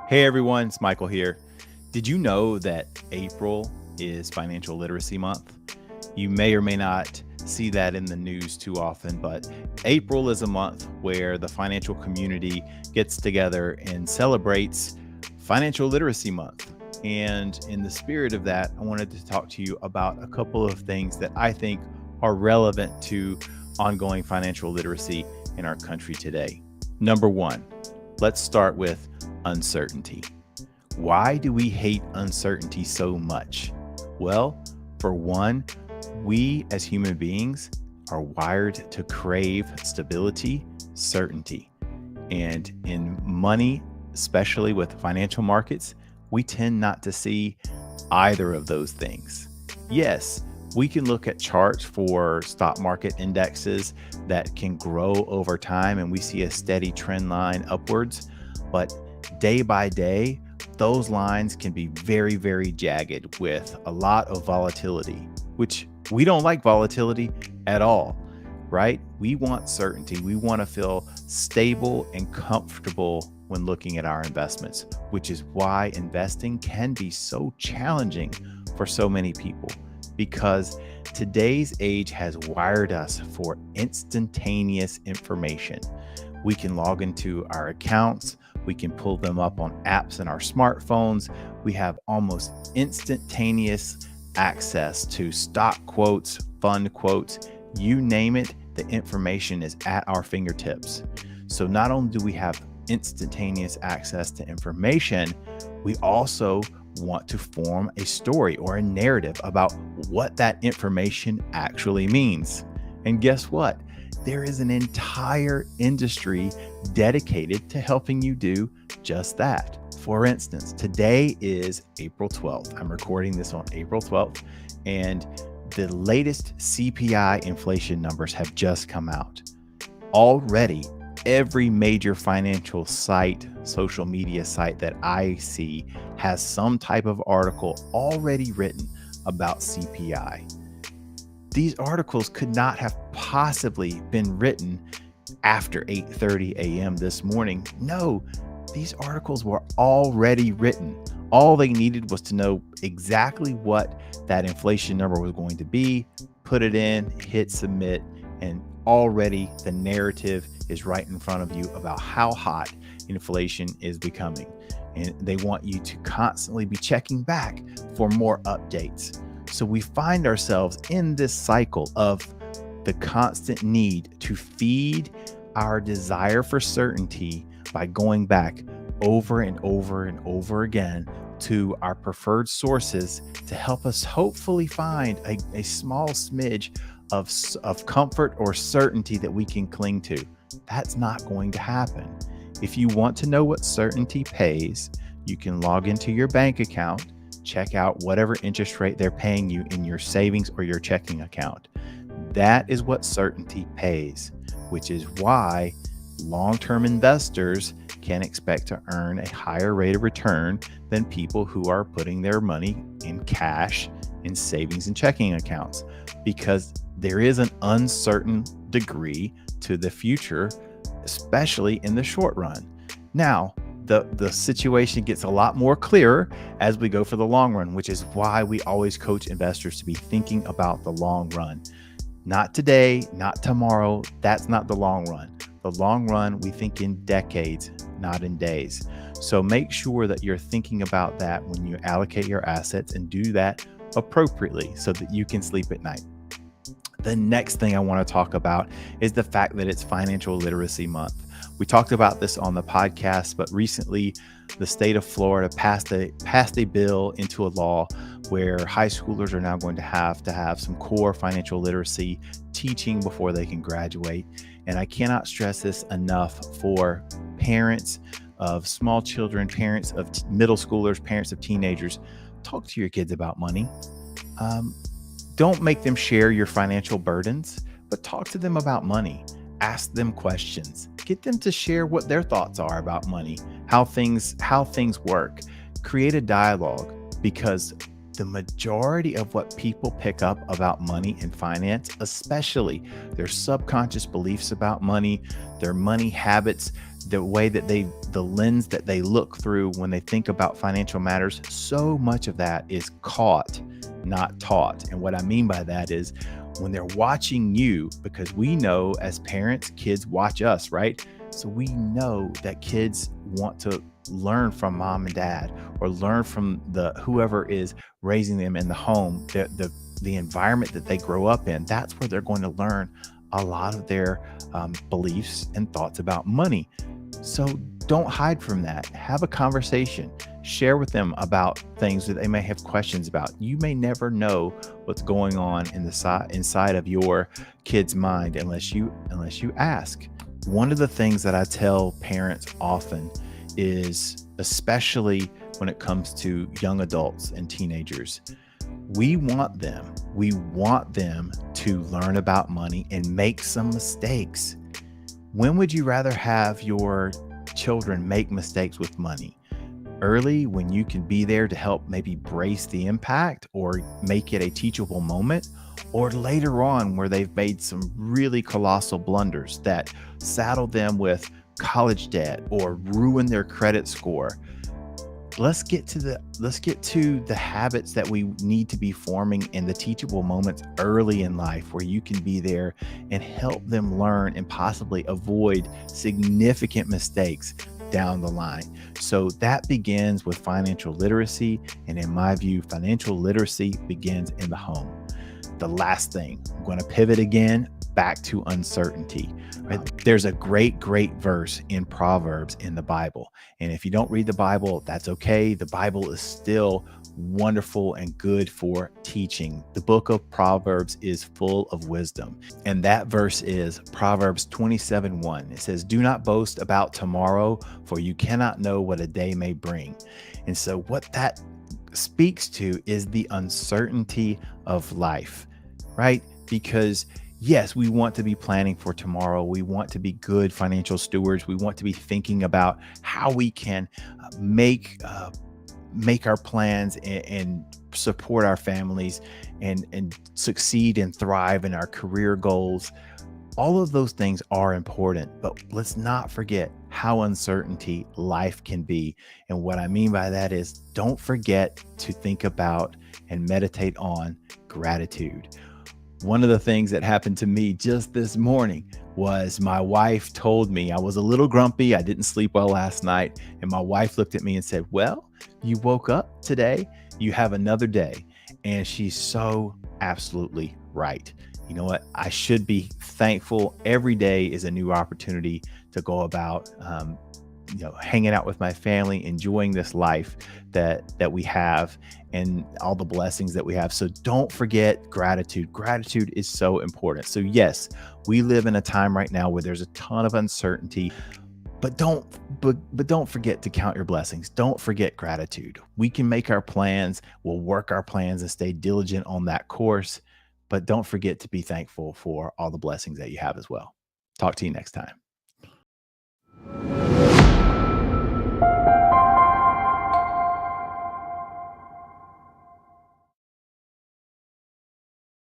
Hey everyone, it's Michael here. Did you know that April is Financial Literacy Month? You may or may not see that in the news too often, but April is a month where the financial community gets together and celebrates Financial Literacy Month. And in the spirit of that, I wanted to talk to you about a couple of things that I think are relevant to ongoing financial literacy in our country today. Number one, let's start with uncertainty. Why do we hate uncertainty so much? Well, for one, we as human beings are wired to crave stability, certainty. And in money, especially with financial markets, we tend not to see either of those things. Yes, we can look at charts for stock market indexes that can grow over time and we see a steady trend line upwards, but day by day, those lines can be very, very jagged with a lot of volatility, which we don't like volatility at all, right? We want certainty. We want to feel stable and comfortable when looking at our investments, which is why investing can be so challenging for so many people, because today's age has wired us for instantaneous information. We can log into our accounts. We can pull them up on apps in our smartphones. We have almost instantaneous access to stock quotes, fund quotes, you name it, the information is at our fingertips. So not only do we have instantaneous access to information, we also want to form a story or a narrative about what that information actually means. And guess what? There is an entire industry dedicated to helping you do just that. For instance, today is April 12th. I'm recording this on April 12th, and the latest CPI inflation numbers have just come out. Already, every major financial site, social media site that I see has some type of article already written about CPI. These articles could not have possibly been written after 8:30 a.m. this morning. No, these articles were already written. All they needed was to know exactly what that inflation number was going to be, put it in, hit submit, and already the narrative is right in front of you about how hot inflation is becoming. And they want you to constantly be checking back for more updates. So we find ourselves in this cycle of the constant need to feed our desire for certainty by going back over and over and over again to our preferred sources to help us hopefully find a small smidge of comfort or certainty that we can cling to. That's not going to happen. If you want to know what certainty pays, you can log into your bank account, check out whatever interest rate they're paying you in your savings or your checking account. That is what certainty pays, which is why long-term investors can expect to earn a higher rate of return than people who are putting their money in cash, in savings and checking accounts, because there is an uncertain degree to the future, especially in the short run. Now, the situation gets a lot more clearer as we go for the long run, which is why we always coach investors to be thinking about the long run. Not today, not tomorrow. That's not the long run. The long run, we think in decades, not in days. So make sure that you're thinking about that when you allocate your assets, and do that appropriately so that you can sleep at night. The next thing I want to talk about is the fact that it's Financial Literacy Month. We talked about this on the podcast, but recently the state of Florida passed a bill into a law where high schoolers are now going to have some core financial literacy teaching before they can graduate. And I cannot stress this enough for parents of small children, parents of middle schoolers, parents of teenagers. Talk to your kids about money. Don't make them share your financial burdens, but talk to them about money. Ask them questions. Get them to share what their thoughts are about money, how things work. Create a dialogue, because the majority of what people pick up about money and finance, especially their subconscious beliefs about money, their money habits, the way that the lens that they look through when they think about financial matters, so much of that is caught, not taught. And what I mean by that is when they're watching you, because we know as parents, kids watch us, right? So we know that kids want to learn from mom and dad or learn from the whoever is raising them in the home, the environment that they grow up in. That's where they're going to learn a lot of their beliefs and thoughts about money. So don't hide from that. Have a conversation. Share with them about things that they may have questions about. You may never know what's going on in the inside of your kid's mind unless you ask. One of the things that I tell parents often is, especially when it comes to young adults and teenagers, we want them to learn about money and make some mistakes. When would you rather have your children make mistakes with money? Early, when you can be there to help maybe brace the impact or make it a teachable moment, or later on where they've made some really colossal blunders that saddle them with college debt or ruin their credit score? Let's get to the habits that we need to be forming in the teachable moments early in life, where you can be there and help them learn and possibly avoid significant mistakes down the line. So that begins with financial literacy, and in my view, financial literacy begins in the home. The last thing, I'm going to pivot again back to uncertainty. Right? There's a great verse in Proverbs in the Bible. And if you don't read the Bible, that's okay. The Bible is still wonderful and good for teaching. The book of Proverbs is full of wisdom. And that verse is Proverbs 27:1. It says, "Do not boast about tomorrow, for you cannot know what a day may bring." And so what that speaks to is the uncertainty of life, right? Because yes, we want to be planning for tomorrow. We want to be good financial stewards. We want to be thinking about how we can make our plans and support our families and succeed and thrive in our career goals. All of those things are important, but let's not forget how uncertainty life can be. And what I mean by that is, don't forget to think about and meditate on gratitude. One of the things that happened to me just this morning was my wife told me I was a little grumpy. I didn't sleep well last night. And my wife looked at me and said, "Well, you woke up today. You have another day." And she's so absolutely right. You know what? I should be thankful. Every day is a new opportunity to go about, hanging out with my family, enjoying this life that we have, and all the blessings that we have. So don't forget gratitude. Gratitude is so important. So yes, we live in a time right now where there's a ton of uncertainty, but don't forget to count your blessings. Don't forget gratitude. We can make our plans. We'll work our plans and stay diligent on that course, but don't forget to be thankful for all the blessings that you have as well. Talk to you next time.